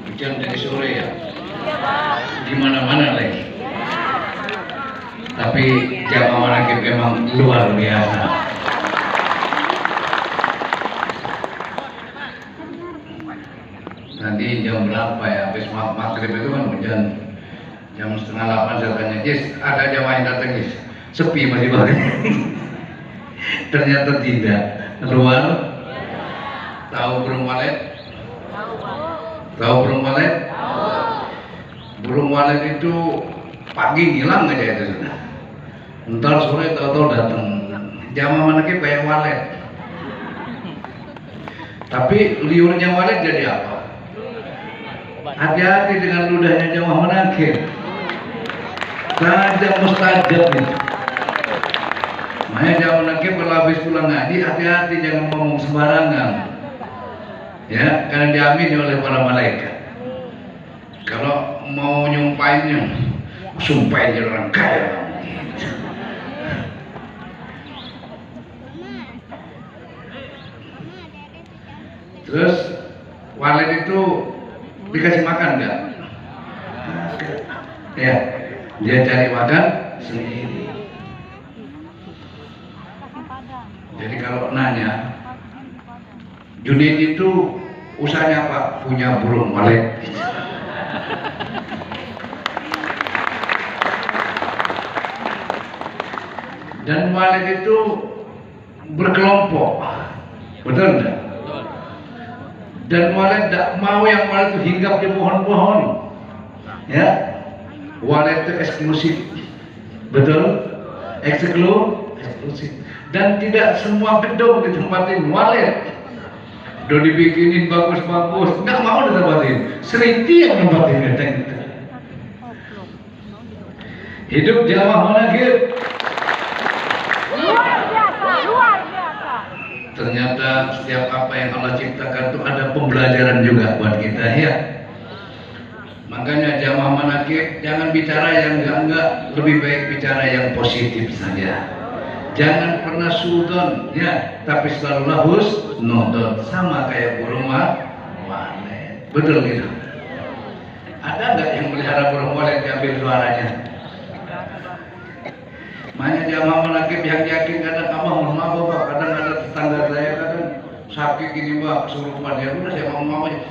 Hujan dari sore ya, di mana-mana lagi. Tapi jamaah manakib memang luar biasa. Nanti jam berapa ya? Habis maghrib itu kan hujan. Jam 7:30 saya tanya, Jis, ada jamaah yang datang, Jis? Sepi masih banget. Ternyata tidak. Luar. Tahu burung walet? Tahu burung walet? Burung walet itu pagi hilang aja itu sudah. Ntar sore tahu-tahu datang. Jamaah manakib kayak walet. Tapi liurnya walet jadi apa? Hati-hati dengan ludahnya jamaah manakib. Tajam mustajab itu. Makanya jamaah manakib kalau habis pulang ngaji, hati-hati jangan ngomong sembarangan. Ya, karena diamini oleh para malaikat. Kalau mau nyumpainnya, sumpahin jadi orang kaya. Terus walet itu dikasih makan enggak? Ya, dia cari makan sendiri. Jadi kalau nanya, Junaid itu usahanya apa? Punya burung walet. Dan walet itu berkelompok, betul enggak? Dan walet tidak mau yang walet itu hinggap di pohon-pohon, ya. Walet itu eksklusif, betul? Eksklusif. Dan tidak semua gedung ditempatin walet. Udah dibikinin bagus-bagus, nggak mau ditempatin. Seriti yang tempatin gedung itu. Hidup jamaah manakib. Luar biasa. Ternyata setiap apa yang Allah ciptakan itu ada pembelajaran juga buat kita, ya. Makanya jamaah manakib jangan bicara yang enggak, lebih baik bicara yang positif saja. Jangan pernah suudon, ya, tapi selalu husnudon, sama kayak burung walet. Betul gitu. Ada nggak yang melihara burung walet diambil suaranya? Makanya jamaah manakib yang yakin kadang mohon maaf Bapak, kadang ada tetangga saya kadang sakit gini Pak, kesurupan ya udah saya mau aja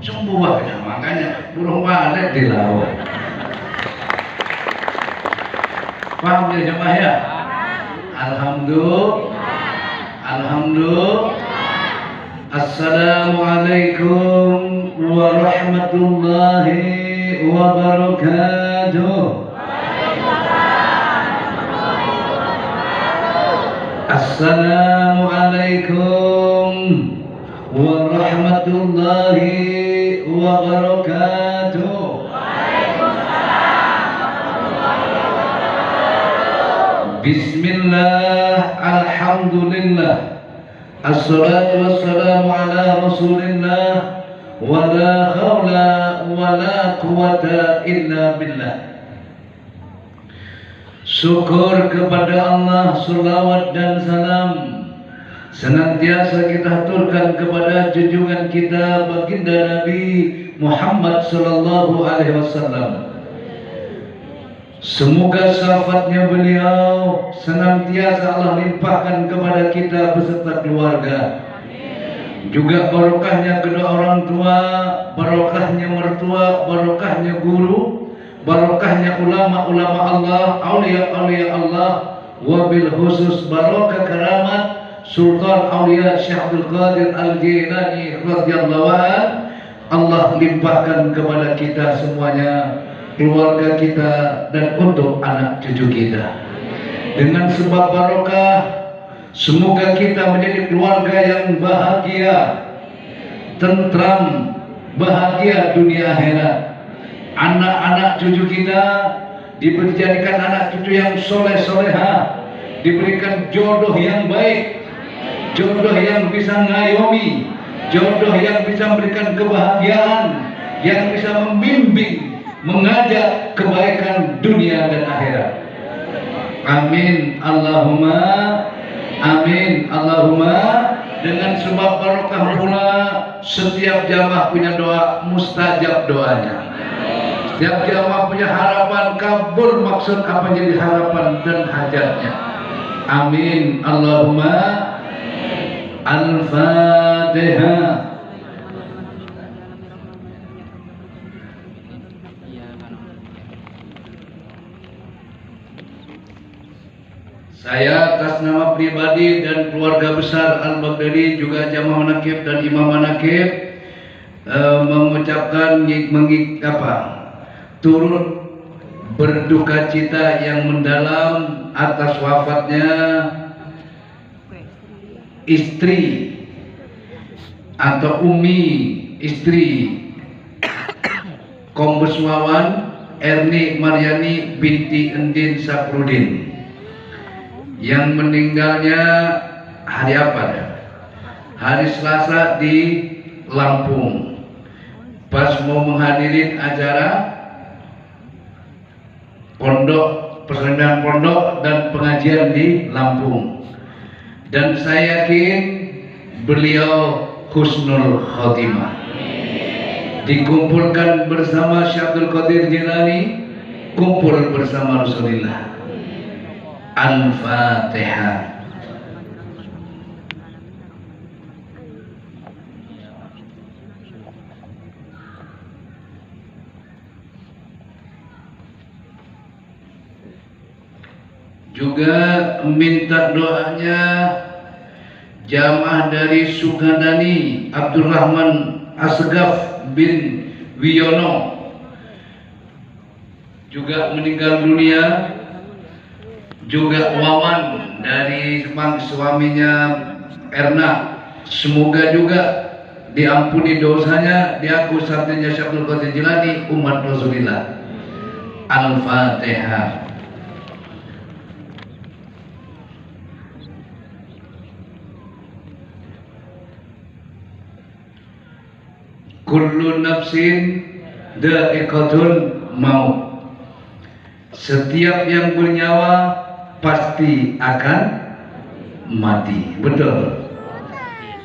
sembuh Pak, makanya burung walet dilawan. Paham ya jemaah ya? Alhamdulillah. Assalamualaikum warahmatullahi wabarakatuh. Assalamualaikum warahmatullahi wabarakatuh. Bismillah, alhamdulillah, assalatu wassalamu ala rasulillah, wa la hawla wa la quwata illa billah. Syukur kepada Allah, salawat dan salam senantiasa kita haturkan kepada junjungan kita baginda Nabi Muhammad sallallahu alaihi wasallam. Semoga syafaatnya beliau senantiasa Allah limpahkan kepada kita beserta keluarga. Juga barokahnya kedua orang tua, barokahnya mertua, barokahnya guru, barokahnya ulama-ulama Allah, aulia-aulia Allah, wabil khusus barokah keramat Sultan Aulia Syekh Abdul Qadir Al-Jilani radhiyallahu anhu. Allah limpahkan kepada kita semuanya, keluarga kita, dan untuk anak cucu kita. Dengan sebab barokah, semoga kita menjadi keluarga yang bahagia, tentram, bahagia dunia akhirat. Anak-anak cucu kita dijadikan anak cucu yang soleh-soleha, diberikan jodoh yang baik, jodoh yang bisa ngayomi, jodoh yang bisa memberikan kebahagiaan, yang bisa membimbing, mengajak kebaikan dunia dan akhirat. Amin Allahumma Amin. Allahumma. Dengan sebab barokah pula setiap jamaah punya doa mustajab doanya. Setiap jamaah punya harapan kabul maksud apa jadi harapan dan hajatnya. Amin. Allahumma. Al-Fatihah. Saya atas nama pribadi dan keluarga besar Al-Baghdadi juga jamaah manakib dan imam manakib mengucapkan turut berduka cita yang mendalam atas wafatnya istri atau umi istri Kombes Wawan Erni Maryani binti Endin Saprudin yang meninggalnya hari apa? Hari Selasa di Lampung. Pas mau menghadiri acara pondok, persendirian pondok dan pengajian di Lampung. Dan saya yakin beliau husnul khotimah. Dikumpulkan bersama Syekh Abdul Qadir Jilani, kumpul bersama Rasulullah. Al-Fatihah. Juga minta doanya jamaah dari Sukadani Abdurrahman Asgaf bin Wiono juga meninggal dunia. Juga Wawan dari suaminya Erna, semoga juga diampuni dosanya, diaku satunya Syekh Abdul Qadir Jilani umat Rasulullah. Al-Fatihah. Kullu nafsin dha'iqatul maut. Setiap yang bernyawa pasti akan mati. Betul.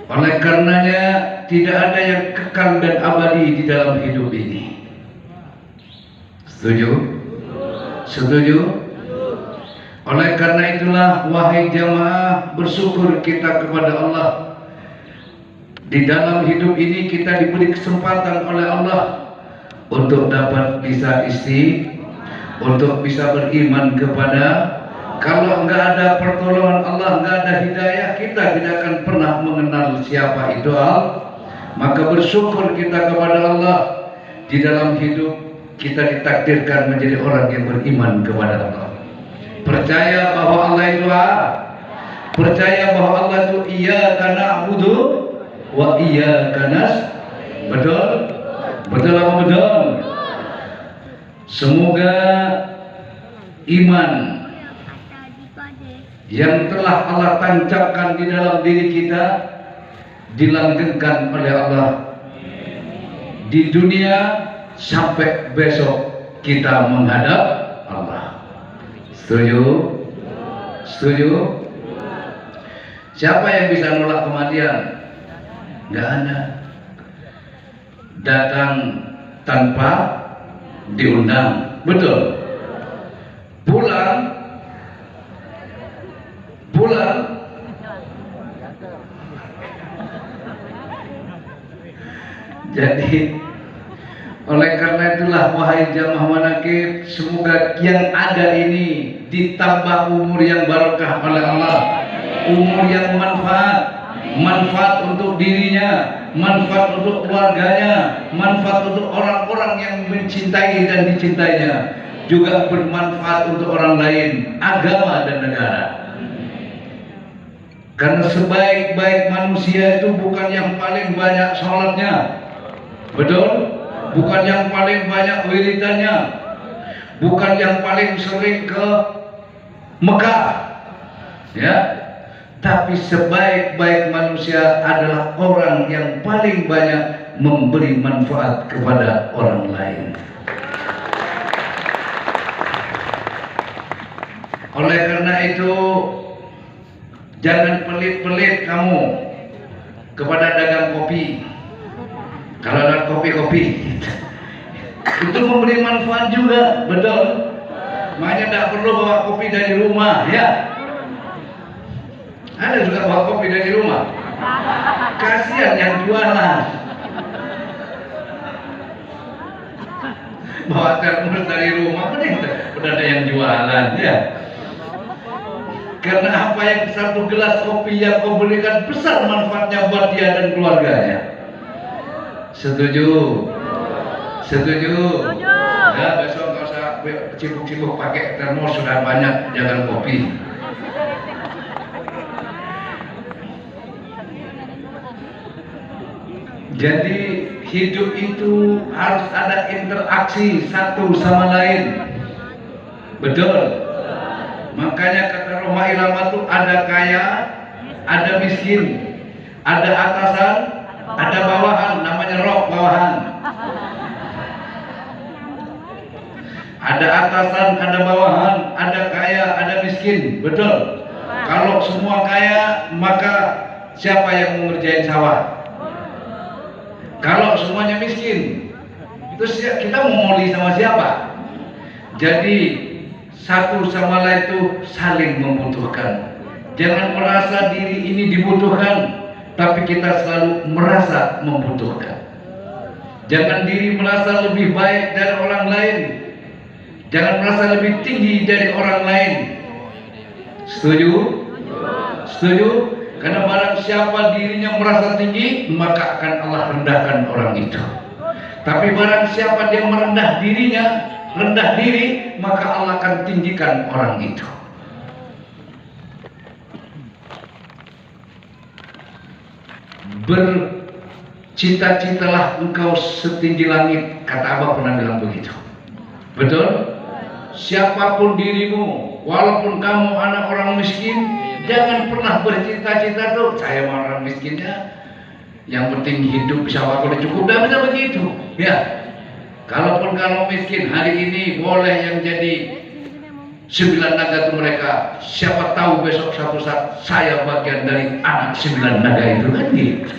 Oleh karenanya tidak ada yang kekal dan abadi di dalam hidup ini. Setuju? Setuju? Oleh karena itulah wahai jamaah, bersyukur kita kepada Allah. Di dalam hidup ini kita diberi kesempatan oleh Allah untuk dapat bisa untuk bisa beriman kepada. Kalau enggak ada pertolongan Allah, enggak ada hidayah, kita tidak akan pernah mengenal siapa itu Allah. Maka bersyukur kita kepada Allah. Di dalam hidup kita ditakdirkan menjadi orang yang beriman kepada Allah. Percaya bahwa Allah itu percaya bahwa Allah itu iyyaka na'budu wa iyyaka nasta'in. Betul? Betul apa betul? Semoga iman yang telah Allah tancapkan di dalam diri kita dilanggengkan oleh Allah di dunia sampai besok kita menghadap Allah. Setuju? Setuju? Siapa yang bisa nolak kematian? Nggak ada. Datang tanpa diundang. Betul? Pulang. Jadi oleh karena itulah wahai jamaah manakib, semoga yang ada ini ditambah umur yang barokah oleh Allah, umur yang manfaat untuk dirinya, manfaat untuk keluarganya, manfaat untuk orang-orang yang mencintai dan dicintainya, juga bermanfaat untuk orang lain, agama dan negara. Karena sebaik-baik manusia itu bukan yang paling banyak sholatnya, betul? Bukan yang paling banyak wiridannya, bukan yang paling sering ke Mekah, ya. Tapi sebaik-baik manusia adalah orang yang paling banyak memberi manfaat kepada orang lain. Oleh karena itu, Jangan pelit-pelit kamu kepada dagang kopi. Kalau ada kopi-kopi itu memberi manfaat juga, betul. Makanya tidak perlu bawa kopi dari rumah, ya. Ada juga bawa kopi dari rumah. Kasihan yang jualan. Bawa termos dari rumah, udah ada yang jualan, ya. Karena apa yang satu gelas kopi yang kau berikan besar manfaatnya buat dia dan keluarganya. Setuju? Setuju? Ya, besok nggak usah sibuk-sibuk pakai termos, sudah banyak jalan kopi. Jadi hidup itu harus ada interaksi satu sama lain. Betul. Makanya kata Roma Irama itu ada kaya, ada miskin, ada atasan, ada bawahan, namanya rok bawahan. Ada atasan, ada bawahan, ada kaya, ada miskin, betul. Kalau semua kaya, maka siapa yang mengerjain sawah? Kalau semuanya miskin, terus kita mau moli sama siapa? Jadi satu sama lain itu saling membutuhkan. Jangan merasa diri ini dibutuhkan, tapi kita selalu merasa membutuhkan. Jangan diri merasa lebih baik dari orang lain. Jangan merasa lebih tinggi dari orang lain. Setuju? Setuju? Karena barang siapa dirinya merasa tinggi, maka akan Allah rendahkan orang itu. Tapi barang siapa dia merendah dirinya, rendah diri, maka Allah akan tinggikan orang itu. Bercita-citalah engkau setinggi langit, kata Abah pernah bilang begitu. Betul? Siapapun dirimu, walaupun kamu anak orang miskin, jangan pernah bercita-cita tuh saya mau orang miskinnya, yang penting hidup bisa waktu cukup. Tidak bisa begitu, ya. Kalaupun kalau miskin hari ini boleh yang jadi 9 naga itu mereka, siapa tahu besok satu saat saya bagian dari anak 9 naga itu kan gitu.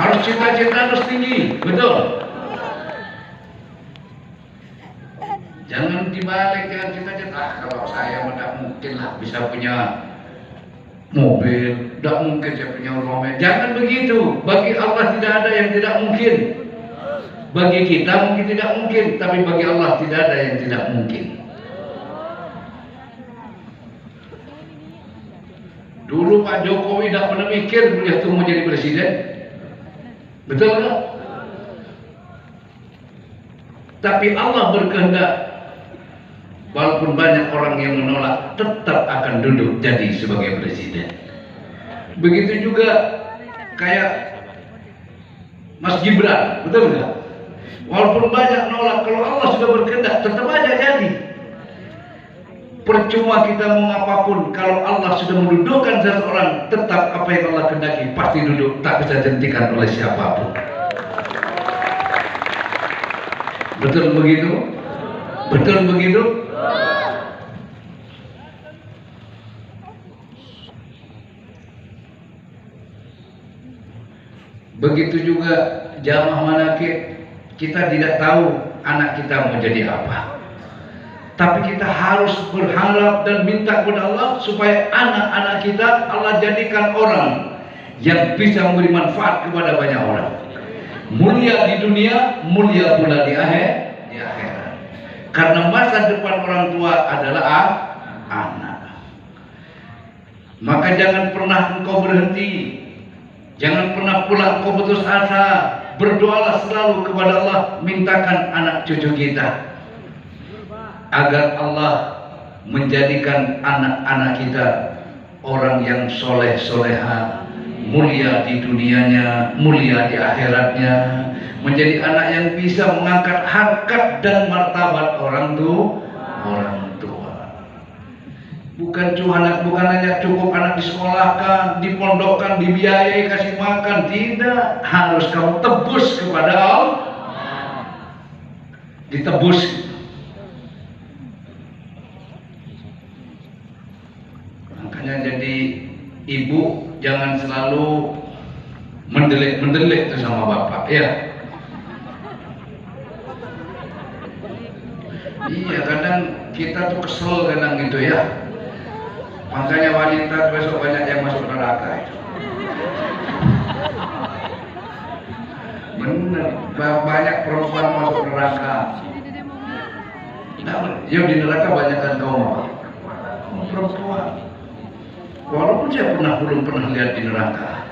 Harus cita-cita harus tinggi, betul. Jangan dibalik, jangan cita-cita kalau saya tidak mungkin lah bisa punya mobil, tidak mungkin saya punya rumah. Jangan begitu. Bagi Allah tidak ada yang tidak mungkin. Bagi kita mungkin tidak mungkin, tapi bagi Allah tidak ada yang tidak mungkin. Dulu Pak Jokowi tidak pernah mikir beliau itu mau jadi presiden, betul nggak? Tapi Allah berkehendak, walaupun banyak orang yang menolak, tetap akan duduk jadi sebagai presiden. Begitu juga kayak Mas Gibran, betul nggak? Walaupun banyak nolak, kalau Allah sudah berkehendak, tetap aja jadi. Percuma kita mau apapun, kalau Allah sudah mendudukkan seseorang, tetap apa yang Allah kehendaki pasti duduk, tak bisa dihentikan oleh siapapun. Betul begitu? Betul begitu? Begitu juga jamaah manakib, kita tidak tahu anak kita mau jadi apa. Tapi kita harus berharap dan minta kepada Allah supaya anak-anak kita Allah jadikan orang yang bisa memberi manfaat kepada banyak orang. Mulia di dunia, mulia pula di akhirat. Karena masa depan orang tua adalah anak. Maka jangan pernah engkau berhenti. Jangan pernah pula engkau putus asa. Berdoalah selalu kepada Allah, mintakan anak cucu kita agar Allah menjadikan anak-anak kita orang yang soleh-soleha, mulia di dunianya, mulia di akhiratnya, menjadi anak yang bisa mengangkat harkat dan martabat orang tua. Bukan hanya cukup anak disekolahkan, dipondokkan, dibiayai, kasih makan, tidak. Harus kamu tebus kepada Allah. Ditebus. Makanya jadi ibu jangan selalu mendelik tuh sama bapak, ya. Iya, kadang kita tuh kesel kadang gitu ya. Makanya wanita besok banyak yang masuk neraka itu. Bener, banyak perempuan masuk neraka. Nah, ya di neraka banyak kan kaum apa? Perempuan. Walaupun saya belum pernah lihat di neraka.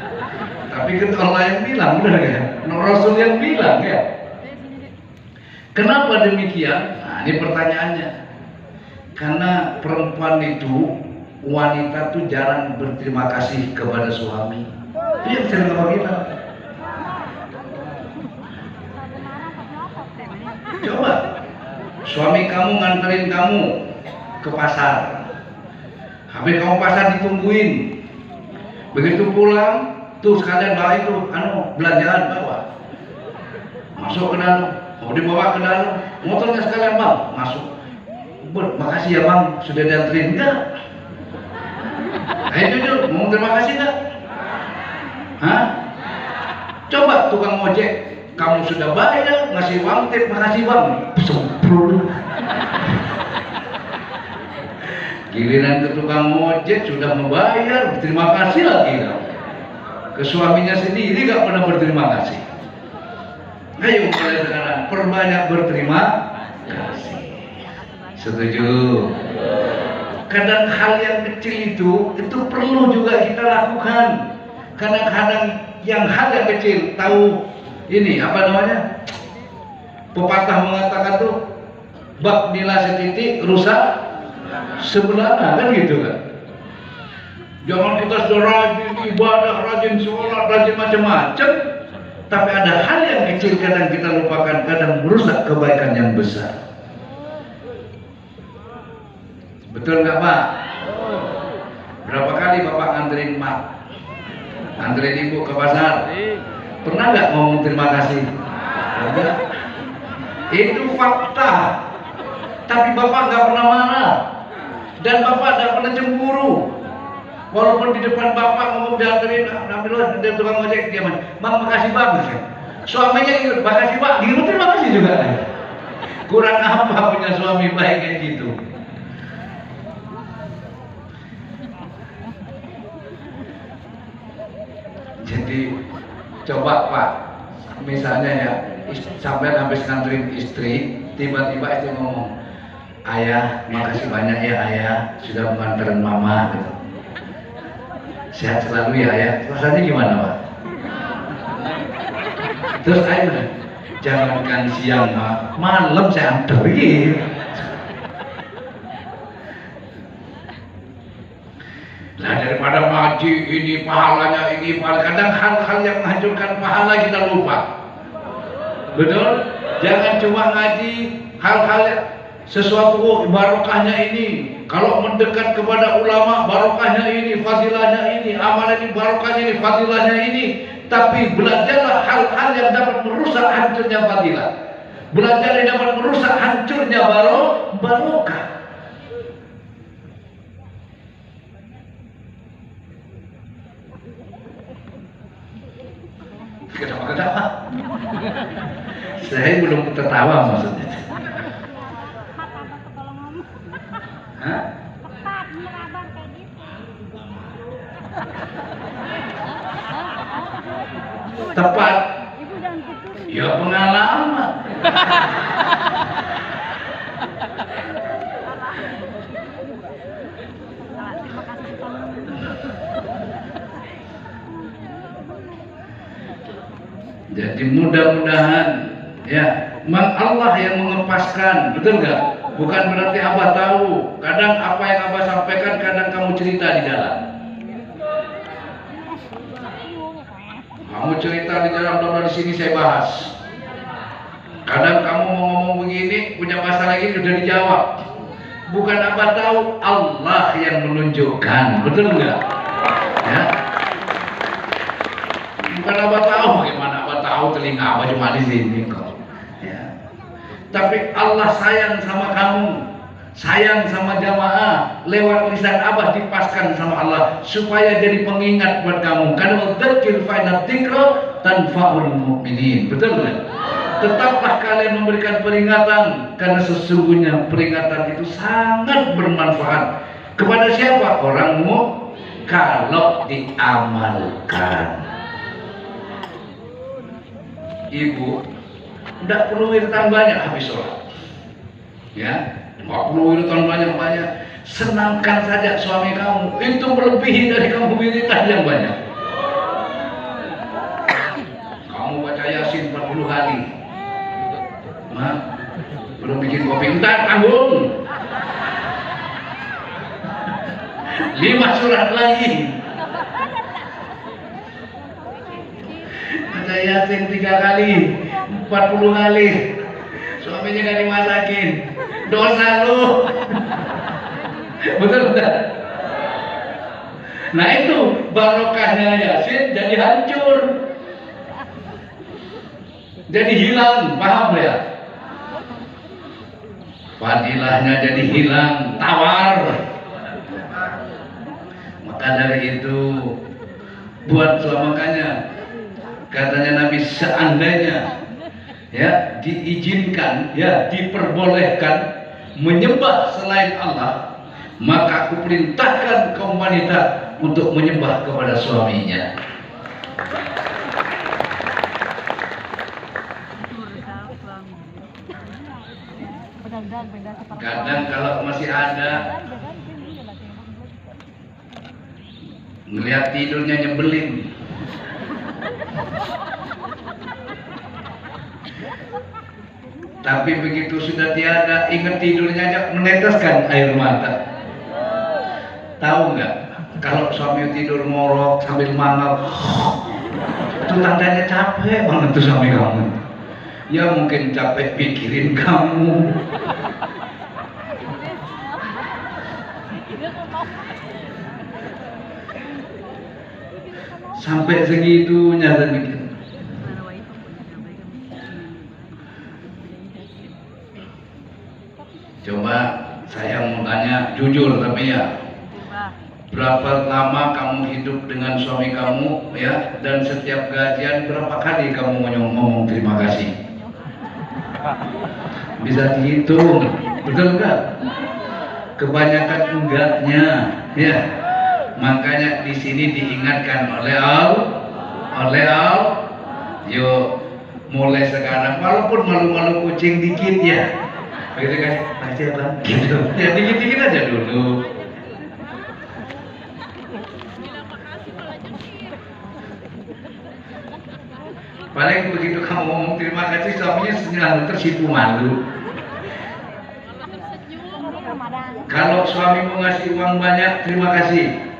Tapi kan Allah yang bilang, benar ya? Rasul yang bilang ya. Kenapa demikian? Nah, ini pertanyaannya. Karena perempuan itu, wanita tuh jarang berterima kasih kepada suami. Itu yang sering Bapak bilang. Coba, suami kamu nganterin kamu ke pasar. Habis kamu pasar ditungguin. Begitu pulang, tuh sekalian bawa itu, belanjaan bawa. Masuk ke dalam, mau dibawa ke dalam, motornya sekalian bang, masuk. Makasih ya bang, sudah dianterin enggak? Ayo jujur, mau terima kasih enggak? Hah? Coba tukang ojek, kamu sudah bayar, ngasih uang tip, makasih bang. Sempurna. Giliran ke tukang ojek sudah membayar, terima kasih lagi dong. Ke suaminya sendiri gak pernah berterima kasih. Ayo mulai sekarang perbanyak berterima kasih. Setuju? Kadang hal yang kecil itu perlu juga kita lakukan. Kadang-kadang yang hal yang kecil, tahu ini apa namanya? Pepatah mengatakan tuh bak nila setitik rusak sebelah, kan gitu kan. Jangan kita sudah rajin ibadah, rajin sholat, rajin macam-macam, tapi ada hal yang kecil kadang kita lupakan, kadang merusak kebaikan yang besar. Betul nggak Pak? Berapa kali Bapak nganterin mak, nganterin ibu ke pasar? Pernah nggak ngomong terima kasih? Enggak. Itu fakta. Tapi Bapak nggak pernah marah. Dan Bapak tidak pernah cemburu. Walaupun di depan Bapak ngomong dianterin, alhamdulillah dari tukang ojek dia bang, makasih bang. Suaminya gitu, makasih bang, gitu terima kasih juga. Kurang apa punya suami baik kayak gitu? Jadi coba Pak, misalnya ya, sampai habis nganterin istri, tiba-tiba istri ngomong, ayah, makasih banyak ya ayah sudah mengantarin mama gitu. Sehat selalu ya ayah. Rasanya gimana Pak? Terus ayah bilang, jangankan siang malam saya anterin. Nah daripada ngaji ini pahalanya ini, kadang hal-hal yang menghancurkan pahala kita lupa. Betul? Jangan cuma ngaji hal-hal sesuatu barokahnya ini. Kalau mendekat kepada ulama, barokahnya ini, fadilahnya ini, amalan ini, barokahnya ini, fadilahnya ini. Tapi belajarlah hal-hal yang dapat merusak hancurnya fadilah. Belajar yang dapat merusak hancurnya barokah. Kenapa? Saya belum tertawa maksudnya. Hah? Tepat, abang kayak gitu. Tepat. Ibu jangan gitu. Ya pengalaman. Terima kasih tolong. Jadi mudah-mudahan ya, Allah yang mengepaskan, betul nggak? Bukan berarti Abah tahu. Kadang apa yang Abah sampaikan, kadang kamu cerita di jalan. Kamu cerita di jalan, di sini saya bahas. Kadang kamu mau ngomong begini, punya masalah ini sudah dijawab. Bukan Abah tahu, Allah yang menunjukkan, betul nggak? Ya. Bukan Abah tahu, bagaimana Abah tahu telinga Abah cuma di sini kok. Ya. Tapi Allah sayang sama kamu. sayang sama jamaah, lewat lisan abah dipaskan sama Allah supaya jadi pengingat buat kamu. Karena dzikir fa'inat dzikra tanfa'ul mu'minin. Betul kan? Tetaplah kalian memberikan peringatan karena sesungguhnya peringatan itu sangat bermanfaat kepada siapa? Orangmu kalau diamalkan. Ibu, tidak perlu wiritan banyak habis sholat. Ya, tidak perlu wiritan banyak-banyak. Senangkan saja suami kamu. Itu melebihi dari kamu wiritan yang banyak. Kamu baca Yasin 40 kali. Mak, belum bikin kopi, entar tanggung. 5 surat lagi. Baca Yasin 3 kali, 40 kali. Suaminya gak dimasakin. Dosa lu. Betul. Nah itu barokahnya Yasin jadi hancur. Jadi hilang, paham ya? Fadilahnya jadi hilang, tawar. Maka dari itu buat makanya katanya Nabi, seandainya ya diizinkan, ya diperbolehkan menyembah selain Allah, maka aku perintahkan kaum wanita untuk menyembah kepada suaminya. Kadang kalau masih ada ngelihat tidurnya nyebelin. Tapi begitu sudah tiada, ingat tidurnya aja meneteskan air mata. Tahu nggak? Kalau suami tidur ngorok sambil mangap, itu tandanya capek banget tuh suami kamu. Ya mungkin capek pikirin kamu. Sampai segitunya demikian. Coba saya mau tanya jujur tapi ya, berapa lama kamu hidup dengan suami kamu ya, dan setiap gajian berapa kali kamu ngomong terima kasih? Bisa dihitung, betul nggak? Kebanyakan enggaknya, ya. Makanya di sini diingatkan oleh Allah, yuk mulai sekarang, walaupun malu-malu kucing dikit ya, begitu kan? Makasih ya bang, gitu. Ya dikit-dikit aja dulu. Paling begitu kamu ngomong terima kasih, suaminya selalu tersipu malu. Kalau suami mau ngasih uang banyak, terima kasih.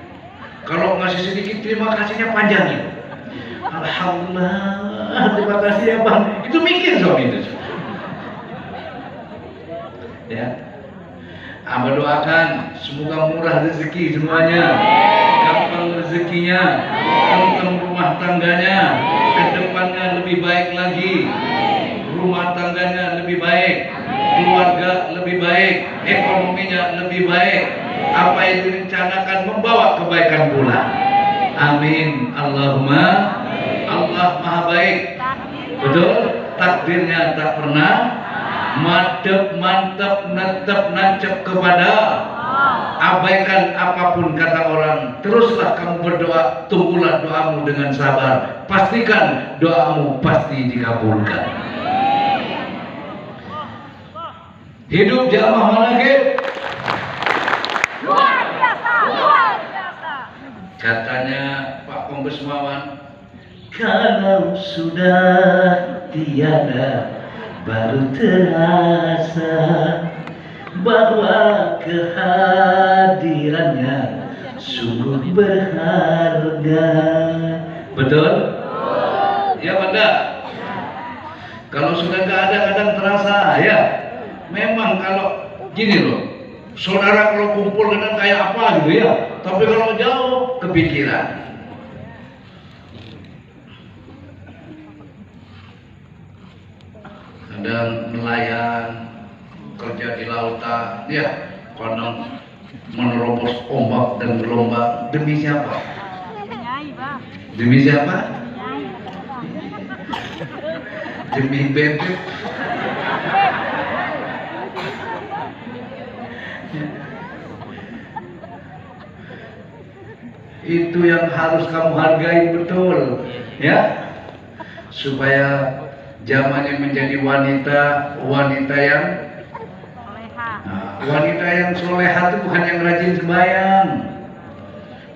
Kalau ngasih sedikit, terima kasihnya panjangin. Alhamdulillah, terima kasih ya bang. Itu mikir suami itu. Ya, Amba doakan semoga murah rezeki semuanya, gampang rezekinya, tentang rumah tangganya, kedepannya lebih baik lagi, rumah tangganya lebih baik, keluarga lebih baik, ekonominya lebih baik, apa yang direncanakan membawa kebaikan pula. Amin. Allahumma. Allah maha baik. Betul, takdirnya tak pernah madep, mantep, netep, nancep kepada abaikan apapun kata orang. Teruslah kamu berdoa, tunggulah doamu dengan sabar, pastikan doamu pasti dikabulkan. Hidup jamaah manaqib luar biasa. Katanya Pak Kombesmawan, kalau sudah tiada baru terasa bahwa kehadirannya sungguh berharga. Betul? Ya benda. Kalau sudah nggak ada kadang terasa ya. Memang kalau gini loh, saudara kalau kumpul kadang kayak apa gitu ya. Tapi kalau jauh kepikiran. Kadang nelayan kerja di lautan, ya, konon menerobos ombak dan gelombang demi siapa? Nyai, Bang. Demi siapa? Nyai. Demi bebek. Itu yang harus kamu hargai betul, ya, supaya zamannya menjadi wanita yang Soleha. wanita yang soleha itu bukan yang rajin sembahyang.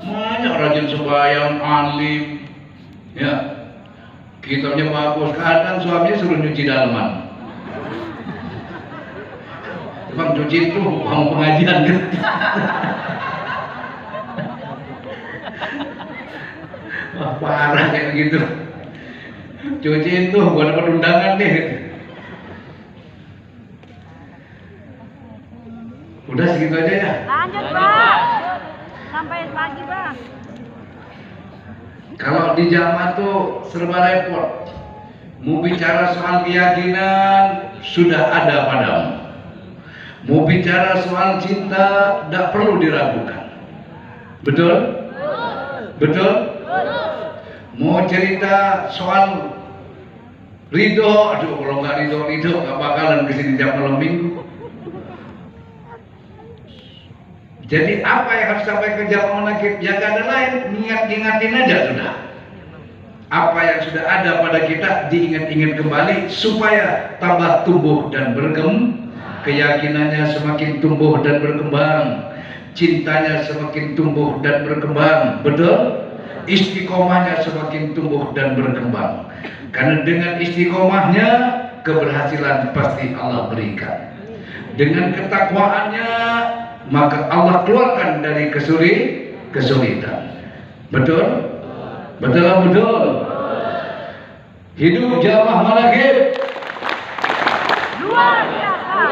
Banyak rajin sembahyang, alim, ya, kitabnya bagus, kadang suaminya suruh nyuci dalaman. Bang, cuci itu uang pengajian kan? Wah, parah kayak gitu. Cuci itu buat dapat undangan nih. Udah segitu aja ya. Lanjut, Bang. Sampai pagi, Bang. Kalau di jamaah tuh serba repot. Mau bicara soal keyakinan sudah ada padamu. Mau bicara soal cinta tidak perlu diragukan. Betul? Betul? Mau cerita soal ridho, aduh kalau nggak ridho nggak bakalan kesini tiap malam minggu. Jadi apa yang harus sampai ke jamaah nakib? Ya gak ada lain, ingatin aja sudah. Apa yang sudah ada pada kita diingat-ingat kembali supaya tambah tumbuh dan berkembang, keyakinannya semakin tumbuh dan berkembang, cintanya semakin tumbuh dan berkembang, betul? Istiqomahnya semakin tumbuh dan berkembang. Karena dengan istiqomahnya keberhasilan pasti Allah berikan. Dengan ketakwaannya maka Allah keluarkan dari kesulitan. Betul? Betul. Hidup jamaah manaqib. Luar biasa.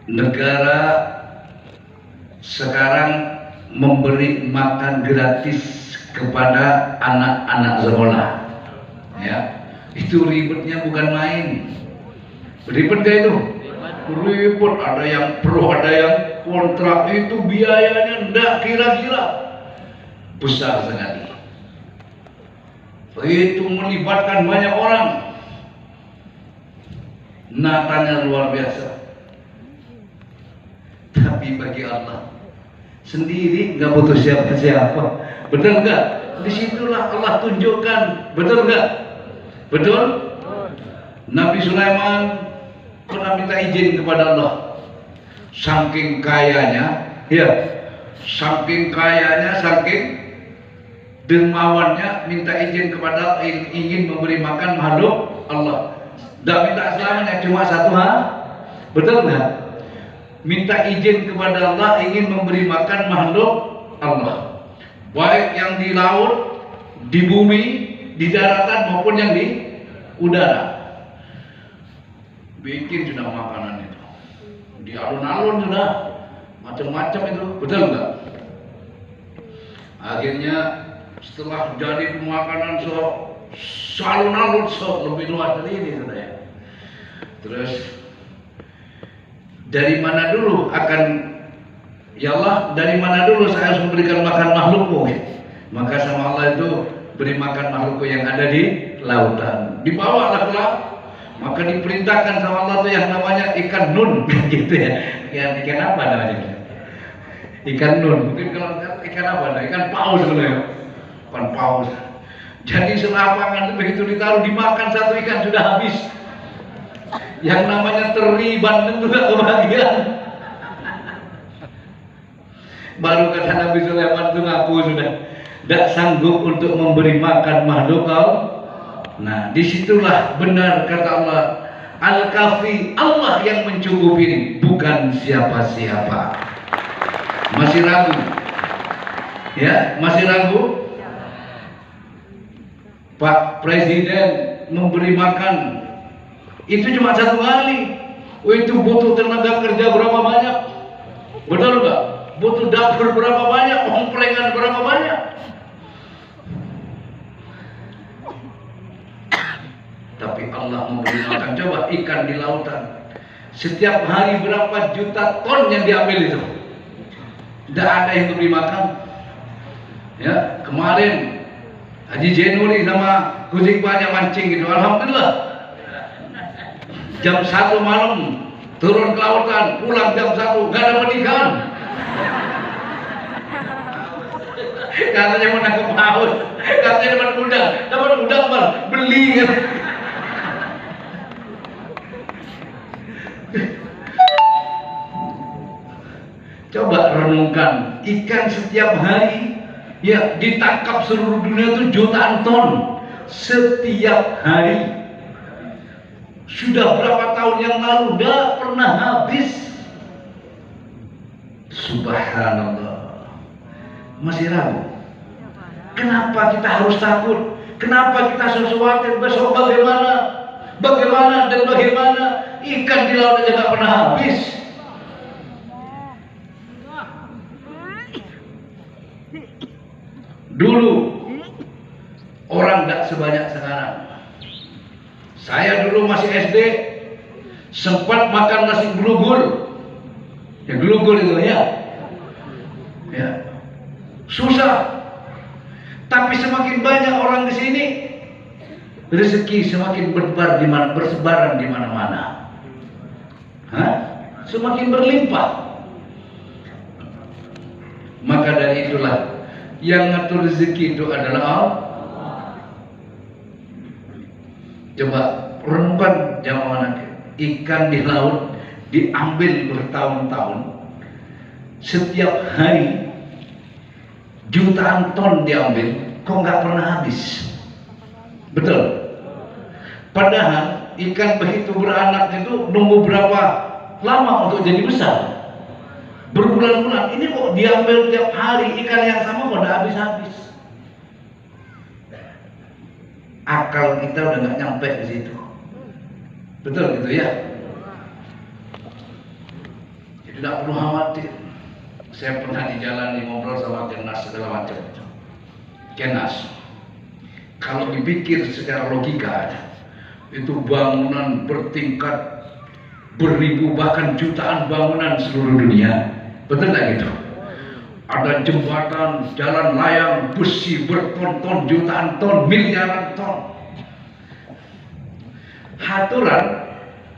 Negara sekarang memberi makan gratis kepada anak-anak sekolah. Ya, itu ribetnya bukan main. Ribet gak itu? Ribet, ada yang pro, ada yang kontra. Itu biayanya ndak kira-kira besar sekali. Itu melibatkan banyak orang. Natanya luar biasa. Tapi bagi Allah sendiri nggak butuh siapa-siapa. Betul nggak? Disitulah Allah tunjukkan. Betul nggak? Betul? Nabi Sulaiman pernah minta izin kepada Allah. Saking kayanya, ya, saking dermawannya minta izin kepada Allah, ingin memberi makan makhluk Allah. Tidak minta selamanya, cuma satu hal. Betul nggak? Minta izin kepada Allah ingin memberi makan makhluk Allah, baik yang di laut, di bumi, di daratan maupun yang di udara. Bikin sudah makanan itu, di alun-alun sudah macam-macam itu, betul nggak? Akhirnya setelah jadi pemakanan alun-alun lebih luas dari ini sudah ya. Terus dari mana dulu akan, ya Allah, dari mana dulu saya harus memberikan makan makhlukmu? Maka sama Allah itu beri makan makhlukku yang ada di lautan. Dibawalah ke laut. Maka diperintahkan sama Allah tuh yang namanya ikan nun, gitu ya. Ikan apa namanya? Ikan nun. Mungkin kalau ikan apa? Ikan paus sebenarnya. Ikan paus. Jadi selapangan itu begitu ditaruh dimakan satu ikan sudah habis. Yang namanya teri bandeng juga kebagian. Baru kata Nabi Sulaiman itu ngaku sudah tidak sanggup untuk memberi makan makhluk Allah. Nah, disitulah benar kata Allah, Al-Kafi, Allah yang mencukupi, bukan siapa-siapa. Masih ragu? Ya, masih ragu? Pak Presiden memberi makan itu cuma satu kali. Itu butuh tenaga kerja berapa banyak? Betul nggak? Butuh dapur berapa banyak? Omplengan berapa banyak? tapi Allah memberi makan. Coba ikan di lautan, setiap hari berapa juta ton yang diambil itu, tidak ada yang diberi makan. Ya, kemarin Haji Jenuri sama Guzik banyak mancing gitu, alhamdulillah. Jam 1 malam turun ke lautan, pulang jam 1 nggak dapat ikan. Katanya mau nangkep paus, katanya dapat udang malah beli kan. Coba renungkan, ikan setiap hari ya ditangkap seluruh dunia itu jutaan ton setiap hari. Sudah berapa tahun yang lalu, tidak pernah habis. Subhanallah. Masih ragu. Kenapa kita harus takut? Kenapa kita harus khawatir? Besok bagaimana? Bagaimana dan bagaimana? Ikan di laut aja nggak pernah habis. Dulu orang tidak sebanyak sekarang. Saya dulu masih SD sempat makan nasi glugul. Ya glugul itu ya. Ya. Susah. Tapi semakin banyak orang di sini, rezeki semakin bersebaran di mana-mana. Semakin berlimpah. Maka dari itulah yang ngatur rezeki itu adalah Allah. Coba renungkan jamaah ikan di laut diambil bertahun-tahun, setiap hari jutaan ton diambil, kok nggak pernah habis? Betul. Padahal ikan begitu beranak itu nunggu berapa lama untuk jadi besar? Berbulan-bulan. Ini kok diambil tiap hari ikan yang sama kok nggak habis-habis. Akal kita udah nggak nyampe di situ. Betul gitu ya. Jadi tidak perlu khawatir. Saya pernah di jalan ngobrol sama Kenas segala macam. Kenas, kalau dipikir secara logika, itu bangunan bertingkat beribu bahkan jutaan bangunan seluruh dunia. Betul nggak gitu? Ada jembatan, jalan layang, besi berton-ton, jutaan ton, miliaran ton. Haturan,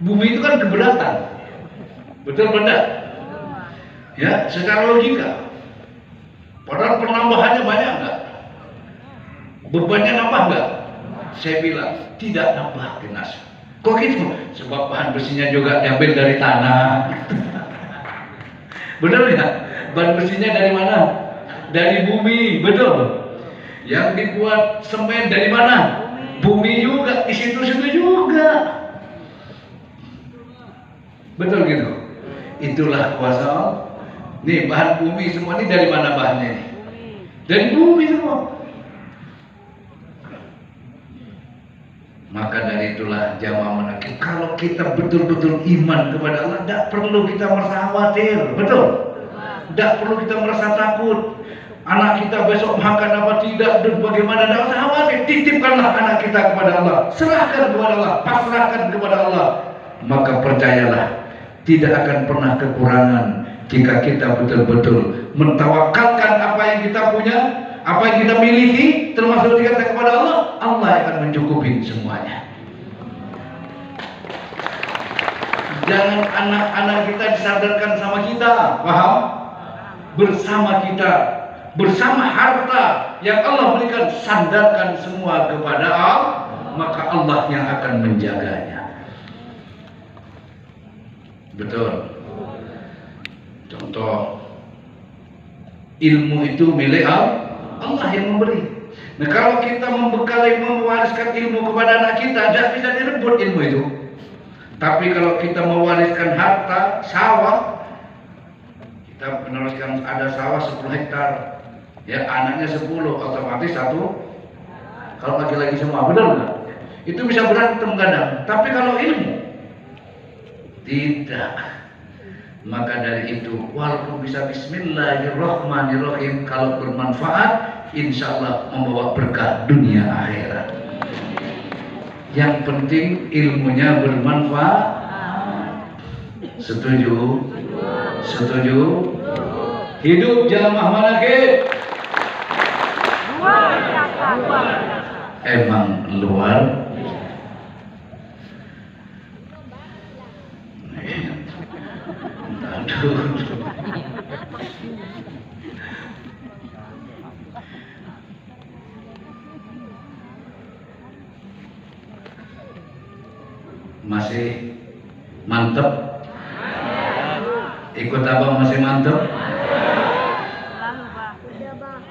bumi itu kan keberatan. Betul benar? Ya, secara logika. Padahal penambahannya banyak enggak? Bebannya nambah enggak? Saya bilang, tidak nambah Kenas. Kok gitu? Sebab bahan besinya juga diambil dari tanah. Benar ya? Bahan besinya dari mana? Dari bumi, betul. Yang dibuat semen dari mana? Bumi juga, di situ-situ juga. Betul gitu. Itulah kuasa Allah. Nih bahan bumi semua ini dari mana bahannya? Dari bumi semua. Maka dari itulah jamaah menakib, kalau kita betul-betul iman kepada Allah, tidak perlu kita merasa khawatir, betul? Tidak perlu kita merasa takut. Anak kita besok makan apa tidak dan bagaimana, tidak usah khawatir. Titipkanlah anak kita kepada Allah, serahkan kepada Allah, pasrahkan kepada Allah. Maka percayalah, tidak akan pernah kekurangan jika kita betul-betul mentawakalkan apa yang kita punya, apa yang kita miliki, termasuk dikata kepada Allah, Allah akan mencukupi semuanya. Jangan anak-anak kita disadarkan sama kita, paham? Bersama kita, bersama harta yang Allah berikan, sandarkan semua kepada Allah, maka Allah yang akan menjaganya. Betul. Contoh, ilmu itu milik Allah yang memberi. Nah, kalau kita membekali, mewariskan ilmu kepada anak kita, tidak bisa direbut ilmu itu. Tapi kalau kita mewariskan harta, sawah, kita meneruskan ada sawah 10 hektar, ya anaknya 10, otomatis 1. Kalau lagi-lagi semua, benar nggak? Itu bisa berantem kadang. Tapi kalau ilmu, tidak. Maka dari itu, walaupun bisa bismillahirrahmanirrahim, kalau bermanfaat, insya Allah membawa berkah dunia akhirat. Yang penting ilmunya bermanfaat. Setuju? Setuju? Hidup jamaah manakib Luar biasa. emang luar. Aduh. Masih mantep? Ikut abang masih mantep? Lalu Bang.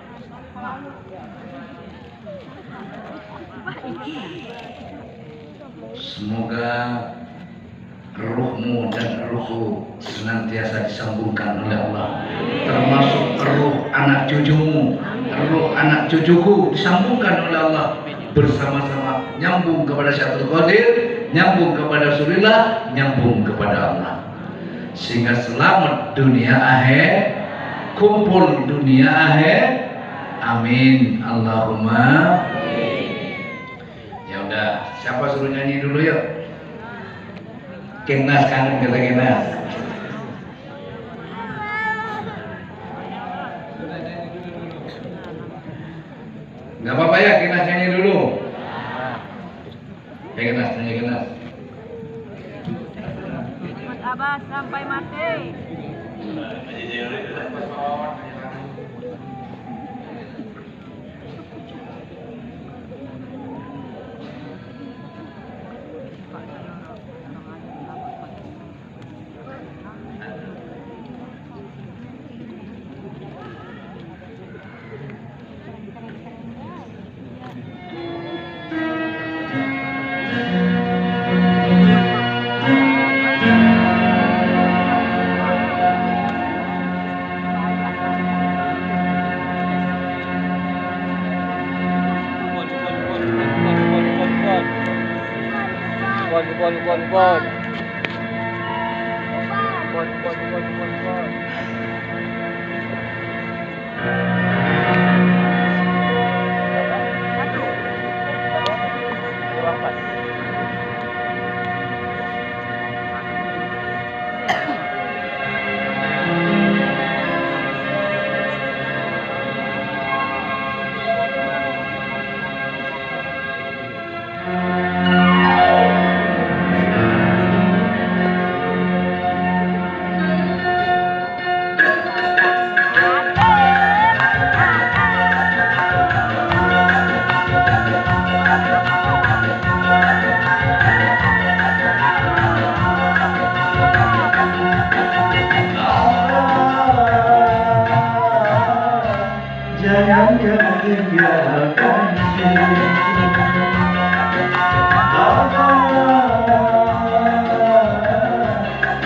Semoga ruhmu dan ruhku senantiasa disambungkan oleh Allah, termasuk ruh anak cucumu, ruh anak cucuku disambungkan oleh Allah, bersama-sama nyambung kepada Syatul Qadir, nyambung kepada Rasulullah, nyambung kepada Allah, sehingga selamat dunia akhir, kumpul dunia akhir. Amin Allahumma. Ya udah, siapa suruh nyanyi dulu yuk? Kenas kangen kata Kenas. Gak apa-apa ya, Kenas nyanyi dulu. Ya Kenas, nyanyi Kenas. Ikut Abah sampai mati. Jangan kau tinggalkan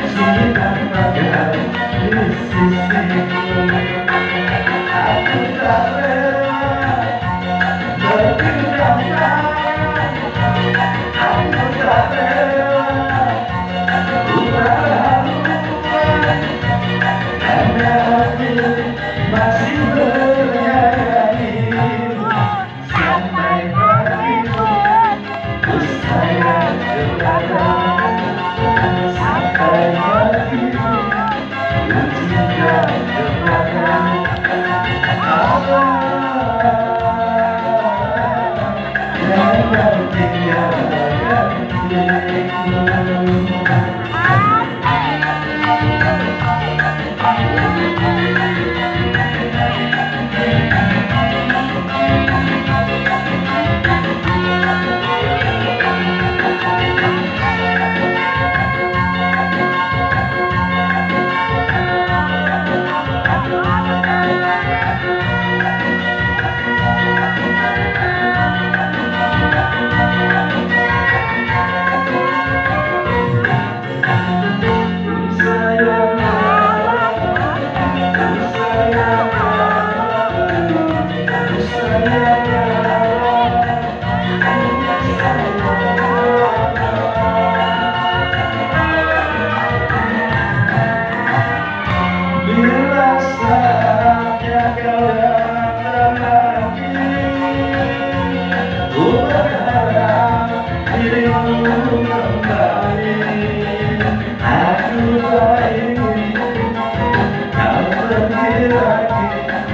simpan bagai di sisiku. Aku tak rela berpindahkan, aku tak rela ubah haluan, karena hati masih bernyanyi sampai hatimu ku sayang kepadamu, sampai hatimu ku cinta kepadamu. Jangan tinggalkan diriku.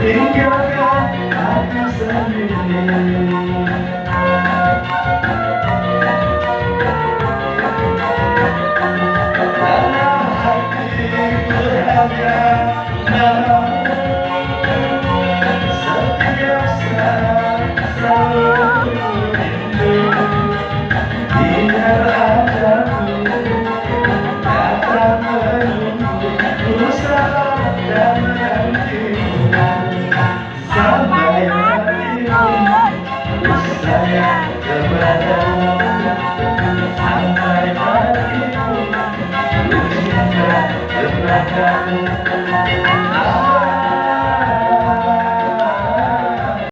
tinggalkan aku sendiri. Dalam hatiku hanya namamu, setiap saat selalu rindu. Biar adaku datang menunggu, ku sabar dan menantimu sampai hatimu. Ku sayang kepadamu sampai hatimu. Ku cinta kepadamu.